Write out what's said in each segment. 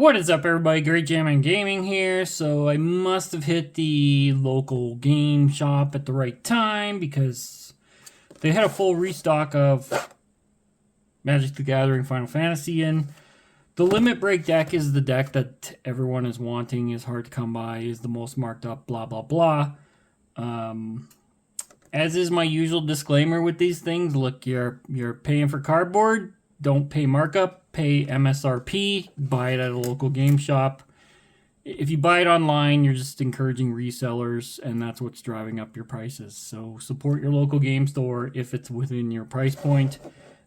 What is up, everybody? Great Jam and Gaming here. So I must have hit the local game shop at the right time because they had a full restock of Magic the Gathering Final Fantasy in. The Limit Break deck is the deck that everyone is wanting, is hard to come by, is the most marked up, blah, blah, blah. As is my usual disclaimer with these things, look, you're paying for cardboard. Don't pay markup, pay MSRP, buy it at a local game shop. If you buy it online, you're just encouraging resellers, and that's what's driving up your prices. So support your local game store if it's within your price point.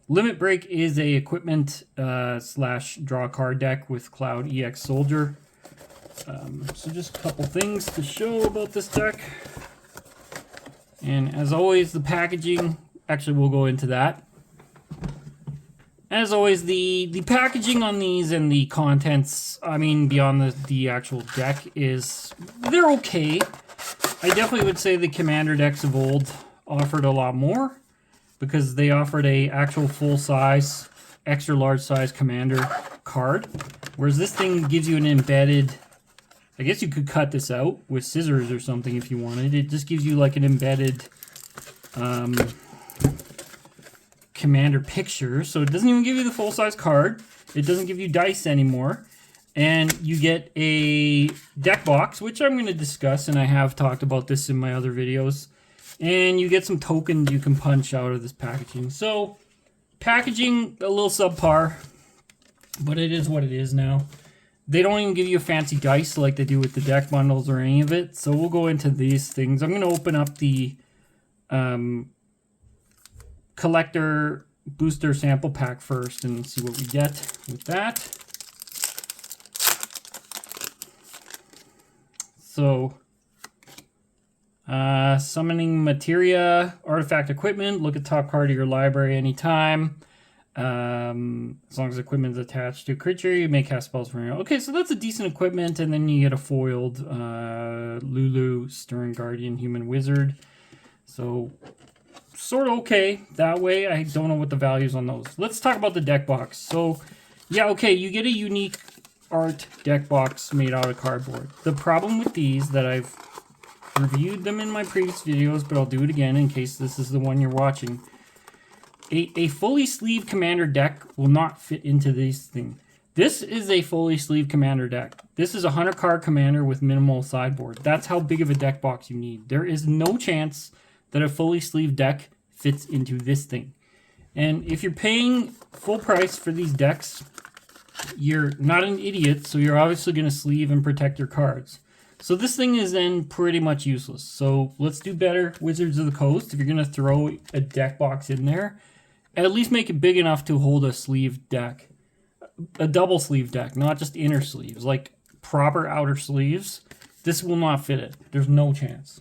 Limit Break is a equipment slash draw card deck with Cloud EX Soldier. So just a couple things to show about this deck. And as always, the packaging, actually we'll go into that. As always, the packaging on these and the contents, I mean, beyond the actual deck, they're okay. I definitely would say the Commander decks of old offered a lot more because they offered a actual full-size, extra large-size Commander card, whereas this thing gives you an embedded, I guess you could cut this out with scissors or something if you wanted. It just gives you like an embedded Commander picture, so it doesn't even give you the full-size card. It doesn't give you dice anymore, and you get a deck box, which I'm going to discuss, and I have talked about this in my other videos, and you get some tokens you can punch out of this packaging. So packaging a little subpar, but it is what it is now. They don't even give you a fancy dice like they do with the deck bundles or any of it, so we'll go into these things. I'm going to open up the collector booster sample pack first and see what we get with that. So summoning materia, artifact equipment, look at top card of your library anytime. As long as equipment is attached to a creature, you may cast spells from your... Okay, so that's a decent equipment, and then you get a foiled Lulu, Stern Guardian, Human Wizard. So sort of okay that way. I don't know what the values on those. Let's talk about the deck box. So yeah, okay, you get a unique art deck box made out of cardboard. The problem with these, that I've reviewed them in my previous videos, but I'll do it again in case this is the one you're watching. A fully sleeved Commander deck will not fit into this thing. This is a fully sleeved Commander deck. This is a 100 card Commander with minimal sideboard. That's how big of a deck box you need. There is no chance that a fully sleeved deck fits into this thing. And if you're paying full price for these decks, you're not an idiot, so you're obviously going to sleeve and protect your cards. So this thing is then pretty much useless. So let's do better, Wizards of the Coast. If you're going to throw a deck box in there, at least make it big enough to hold a sleeve deck. A double sleeve deck, not just inner sleeves, like proper outer sleeves. This will not fit it. There's no chance.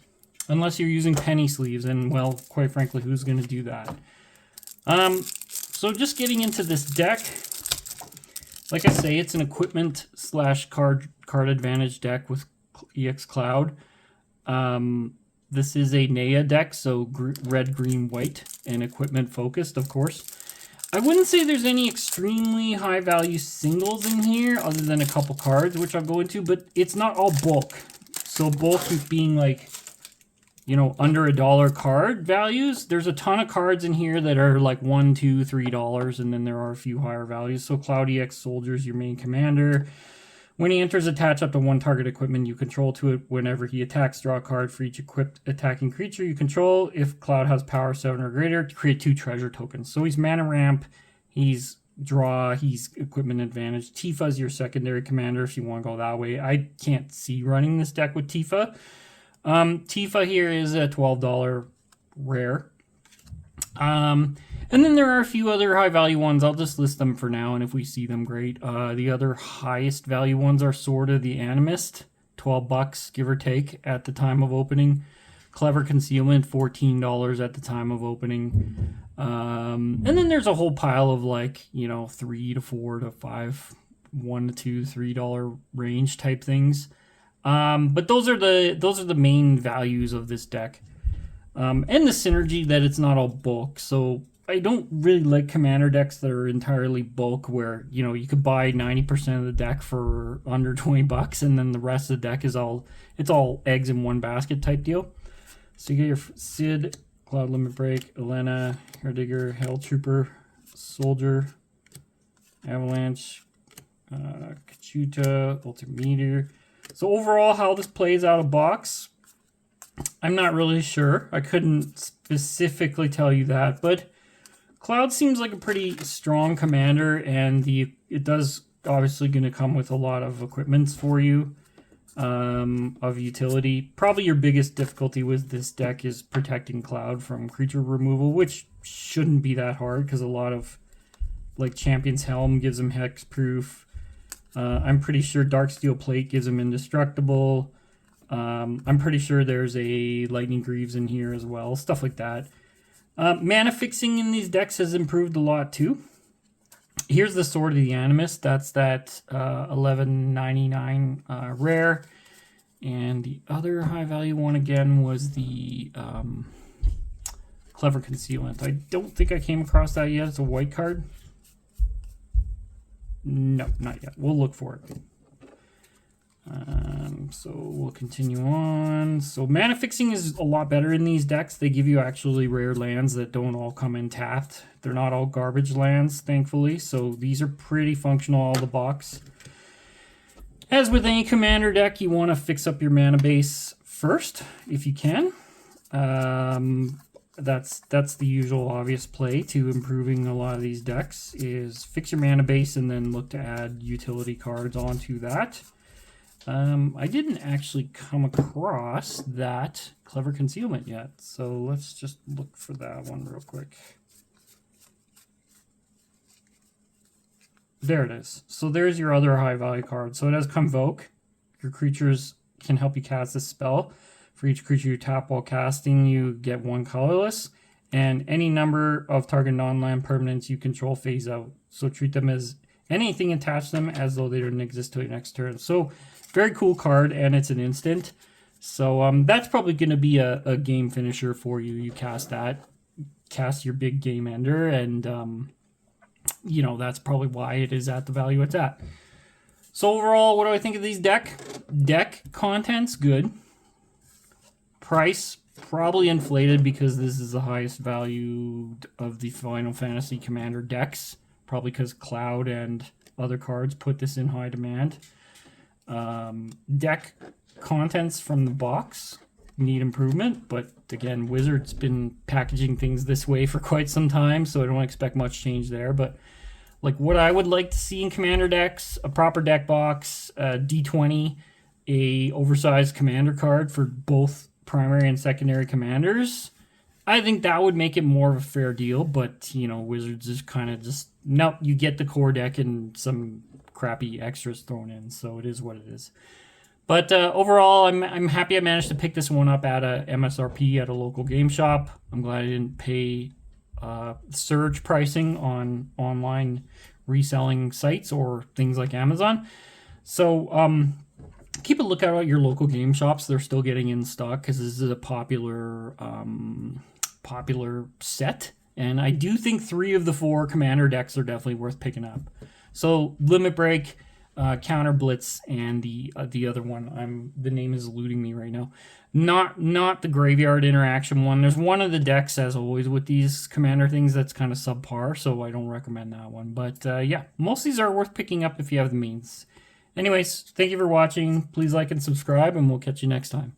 Unless you're using penny sleeves, and, well, quite frankly, who's going to do that? So just getting into this deck, like I say, it's an equipment slash card advantage deck with EX Cloud. This is a Naya deck, so red, green, white, and equipment focused, of course. I wouldn't say there's any extremely high value singles in here, other than a couple cards, which I'll go into, but it's not all bulk. So bulk being like, you know, under $1 card values. There's a ton of cards in here that are like $1, $2, $3, and then there are a few higher values. So Cloud EX Soldier is your main commander. When he enters, attach up to one target equipment you control to it. Whenever he attacks, draw a card for each equipped attacking creature you control. If Cloud has power 7 or greater, create 2 treasure tokens. So he's mana ramp, he's draw, he's equipment advantage. Tifa is your secondary commander if you want to go that way. I can't see running this deck with Tifa. Tifa here is a $12 rare. And then there are a few other high value ones. I'll just list them for now, and if we see them, great. The other highest value ones are Sword of the Animist, $12, give or take, at the time of opening. Clever Concealment, $14 at the time of opening. And then there's a whole pile of, like, you know, $3 to $4 to $5, $1 to $2, $3 range type things. But those are the main values of this deck. And the synergy that it's not all bulk. So I don't really like commander decks that are entirely bulk, where you could buy 90% of the deck for under $20, and then the rest of the deck is all eggs in one basket type deal. So you get your Sid, Cloud Limit Break, Elena, Hairdigger, Hell Trooper, Soldier, Avalanche, Kachuta, Ultimate Meteor. So overall, how this plays out of box, I'm not really sure. I couldn't specifically tell you that, but Cloud seems like a pretty strong commander, and it does obviously going to come with a lot of equipments for you of utility. Probably your biggest difficulty with this deck is protecting Cloud from creature removal, which shouldn't be that hard because a lot of like Champion's Helm gives him hexproof. I'm pretty sure Darksteel Plate gives him indestructible. I'm pretty sure there's a Lightning Greaves in here as well, stuff like that. Mana fixing in these decks has improved a lot too. Here's the Sword of the Animus. That's that $11.99 rare. And the other high value one again was the Clever Concealment. I don't think I came across that yet. It's a white card. No, not yet. We'll look for it. So we'll continue on. So mana fixing is a lot better in these decks. They give you actually rare lands that don't all come in tapped. They're not all garbage lands, thankfully. So these are pretty functional out of the box. As with any commander deck, you want to fix up your mana base first, if you can. That's the usual obvious play to improving a lot of these decks, is fix your mana base and then look to add utility cards onto that. I didn't actually come across that Clever Concealment yet, so let's just look for that one real quick. There it is. So there's your other high value card. So it has Convoke. Your creatures can help you cast this spell. For each creature you tap while casting, you get one colorless, and any number of target non-land permanents you control phase out. So treat them as anything attached to them as though they didn't exist till your next turn. So very cool card, and it's an instant. So that's probably going to be a game finisher for you. You cast that, cast your big game ender, and that's probably why it is at the value it's at. So overall, what do I think of these deck contents? Good. Price probably inflated because this is the highest value of the Final Fantasy Commander decks. Probably because Cloud and other cards put this in high demand. Deck contents from the box need improvement, but again, Wizards been packaging things this way for quite some time, so I don't expect much change there. But like what I would like to see in Commander decks, a proper deck box, D20, a oversized Commander card for both primary and secondary commanders. I think that would make it more of a fair deal, but Wizards is kind of just, nope, you get the core deck and some crappy extras thrown in, so it is what it is. But overall, I'm happy I managed to pick this one up at a MSRP at a local game shop. I'm glad I didn't pay surge pricing on online reselling sites or things like Amazon. So keep a lookout at your local game shops. They're still getting in stock because this is a popular set, and I do think 3 of the 4 commander decks are definitely worth picking up. So Limit Break, Counter Blitz, and the other one, the name is eluding me right now. Not the Graveyard Interaction one. There's one of the decks, as always with these commander things, that's kind of subpar, so I don't recommend that one. But yeah, most of these are worth picking up if you have the means. Anyways, thank you for watching. Please like and subscribe, and we'll catch you next time.